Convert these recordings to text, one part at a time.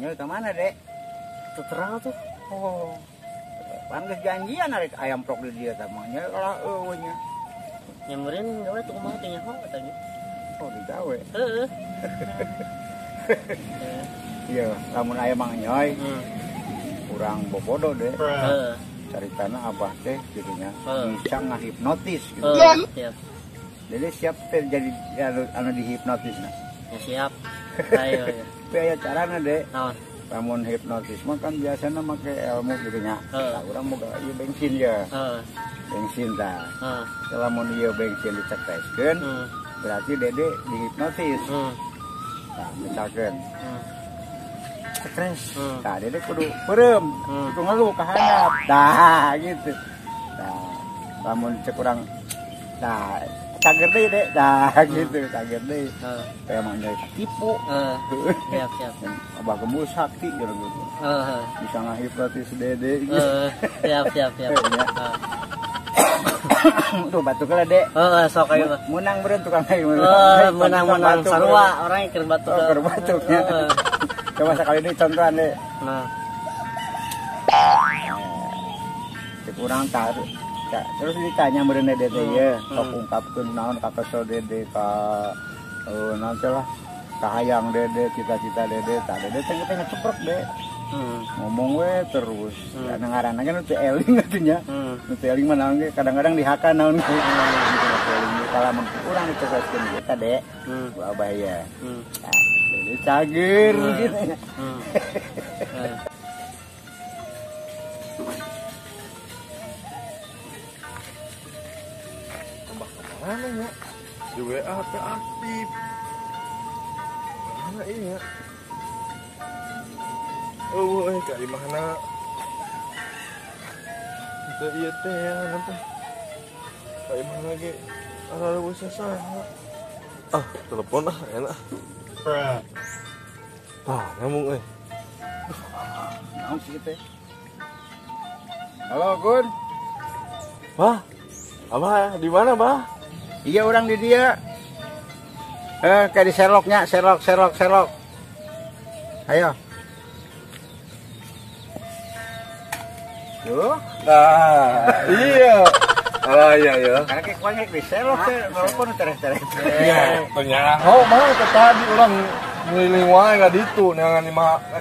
Nyoy ke mana, Dek? Terang tuh. Oh. Pan geus janjian arek ayam prok di dia tah mah nya lah eueuh nya. Nyamperin gawe tuh kumaha teh nyaho katanya. Oh, digawe. Heeh. Iya, lamun aya Mang Nyoy. Kurang bobodo deh. Heeh. Caritana abah teh jadinya bisa ngahipnotis gitu. Siap. Jadi siap teh jadi anu dihipnotisna. Ya siap. Ayo ya. Tapi aya carana deh. Naon? Lamun hipnotis mah kan biasana make ilmu gitu nya. Tah urang boga ieu bensin ya. Bensin tah. Lamun ieu bensin diceteskeun, berarti Dede dihipnotis. Nah, misalkan stres. Nah, Dede kudu beureum, kudu ngeluh ka handap. Tah gitu. Nah, lamun cek urang tah cager deui Dek. Tah gitu, cager deui. Kayak Mang Nyoy tipu. Siap. Abah gembul sakti gitu. Bisa ngahipnotis Dede gitu. Siap. Tuh batuk lah Dek. Sok ayo. Menang beren tukang air. Menang sarua orang keur batuk. Keur batuknya. Coba sekali ini contohan Dek. Nah. Kurang tahu. Terus ditanya beren Dede teh ya, sok ungkapkeun naon ka kesel Dede ka naon teh lah. Kahayang Dede, cita-cita Dede, tah Dede teh ngeceprek Dek. Ngomong we terus. Anu ngaranna kan teu eling atunya. Teu eling mah naon ge kadang-kadang dihakan naon ge. Gitu eling kalau mun urang dicegahkeun kita Dek. Gua bahaya. Jadi cager gitu ya. Tambah kemana ya? Di WA teh aktif. Mana iya? Oh, kali mana? Kita iya teh ya nanti. Kali mana lagi? Ada bisa saha. Telepon enak. Nyambung Naon sih teh? Halo, Gun. Bah. Abah di mana, Bah? Iya orang di dia. Kayak di Sherlocknya, Sherlock. Ayo. Tuh. Nah, iya. Iya. Karena kayak kuangnya di Sherlock teh, walaupun terus. Iya, ternyata. Oh, mana tadi orang ngeliling wae ka ditu neangan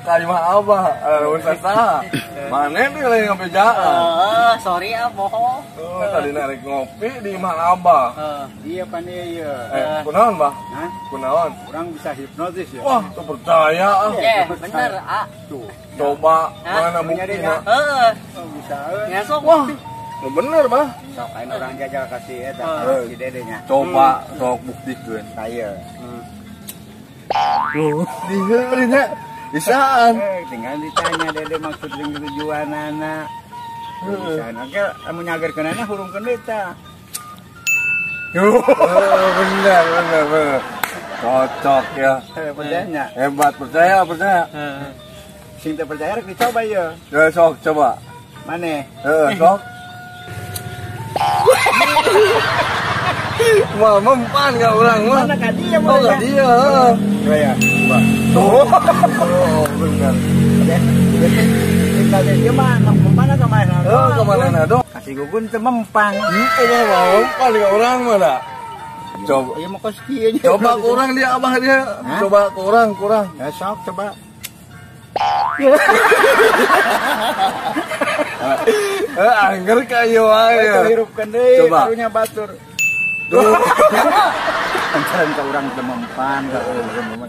ka imah Abah, urusan saha. Mane nih lagi ngabejaan. Sorry bohong. Tadi narik ngopi di imah Abah. Iya pan iya. Kunaon, Bah? Hah? Kunaon? Orang bisa hipnotis ya. Wah, tuh percaya Bener, Tuh. Coba mana buktinya? Oh, bisa. Ngesok. Wah, bener, Bah. Sok aing orang jajal kasih eta si Dedenya. Coba sok buktikeun. Saya. Diheureuna bisaan. Tinggal ditanya Dede maksud jeung tujuan anak. Bisa oke anu nyagerkeun anak hurungkeun deui tah. Bener. Cocok ya. Percaya. Hebat, percaya. Sing teu percaya rek dicoba ya. Ya sok coba. Mane? Sok. Wah, mempan gak orang mah. Mana ka dia Oh, gak dia. Coba ya. Tuh. Oh, bener. Kita dia mah mana kemana? Oh, kemana nado? Kasih gugun teu mempang. Itu mah mau mempan gak orang mana? Coba. Ieu mah kos kieu nya. Coba kurang dia Abah dia. Coba kurang. Ya sok coba. Angger kayu wae. Hirupkeun deui Coba. karunya batur. Ancaran ka urang teu mempan ka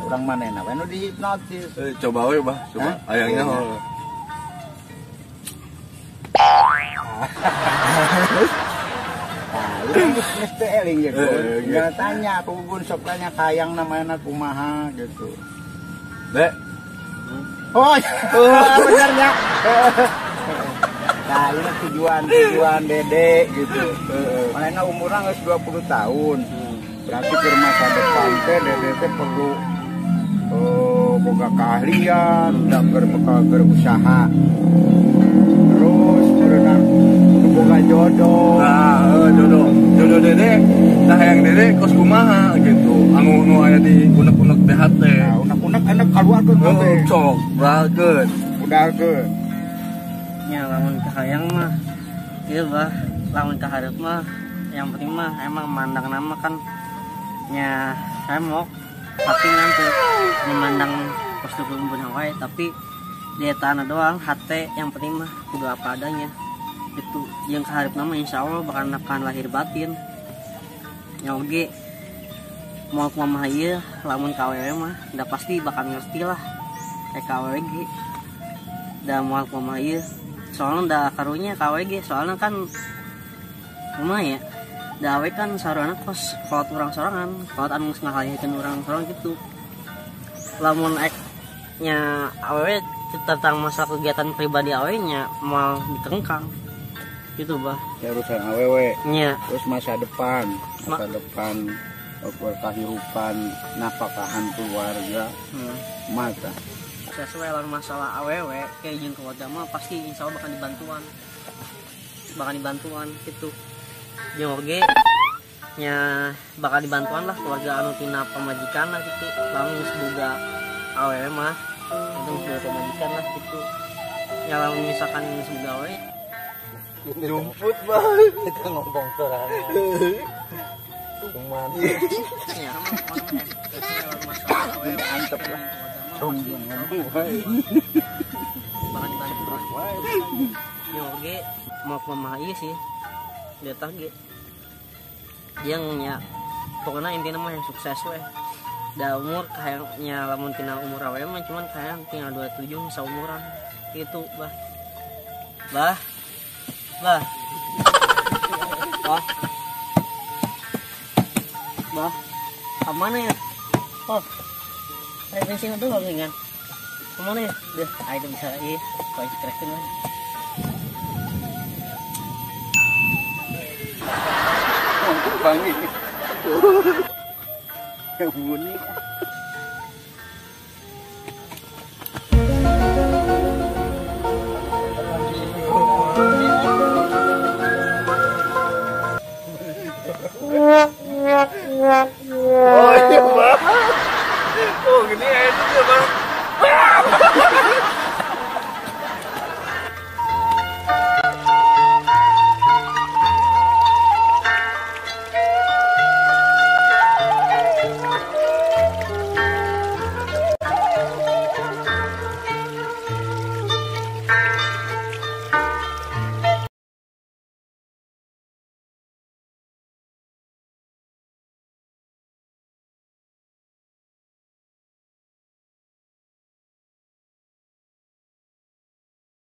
urang manehna we nu dihipnotis. Coba we, Bah. Coba. Ayangnya ho. Geus teu eling gitu. Tinggal tanya ku gugun sok tanya kayang namana kumaha gitu. Dek. Oh, benernya. Nah, ini tujuan Dede gitu. Manehna umurna geus 20 tahun. Berarti ke masa depan teh Dede teh perlu boga keahlian, da berusaha. Terus berenang boga jodoh. Nah, jodoh Dede. Nah, yang Dede kos kumaha gitu. Anu aya di unek-unek teh teh. Nah, unek-unek enak keluar udahkeun nanti. Cok, bagus. Udahkeun. Ya lamun kahayang mah iya bah, lamun kaharep mah yang penting mah emang mandang nama kan nya hemok tapi nanti memandang kostum bumbun wae tapi dia tanah doang hati yang penting mah kudu apa adanya itu yang kaharep nama insya Allah bakal akan lahir batin yang oge mau mama ieu lamun kawewe mah udah pasti bakal ngerti lah kawewe ge da mau mama ieu soalnya udah karunya KWG soalnya kan rumah ya dawe kan sarana kos kalau orang sorangan kalau anu ngahayahkeun orang sorang gitu lamun nya awewe tentang masalah kegiatan pribadi awewe nya mau ditengkang gitu bah ya urusan awewe nya terus masa depan kehidupan nafkahan keluarga mata sesuai lawan masalah awewe kayak jeung keluarga mah pasti insya Allah bakal dibantuan gitu jeung oge nya bakal dibantuan lah keluarga anu tina pamajikan lah gitu lamun geus boga awewe mah itu boga pamajikan lah gitu ya lamun misalkan geus boga awewe Jumput bah. kita ngomong terang Cuman. ya masalah awewe antep lah sombong ngomong bakal dibantu ya oge mau pemahai sih dia tage yang nya pokoknya intinya mah yang sukses weh da umur kayaknya lamun tina umur awe mah cuman kayak tinggal 27 saumuran gitu bah bah bah bah bah kemana ya oh saya bensin itu nggak kan kemana ya deh ayo bisa iya kau istirahatin lah Bangi. Yang bunyi.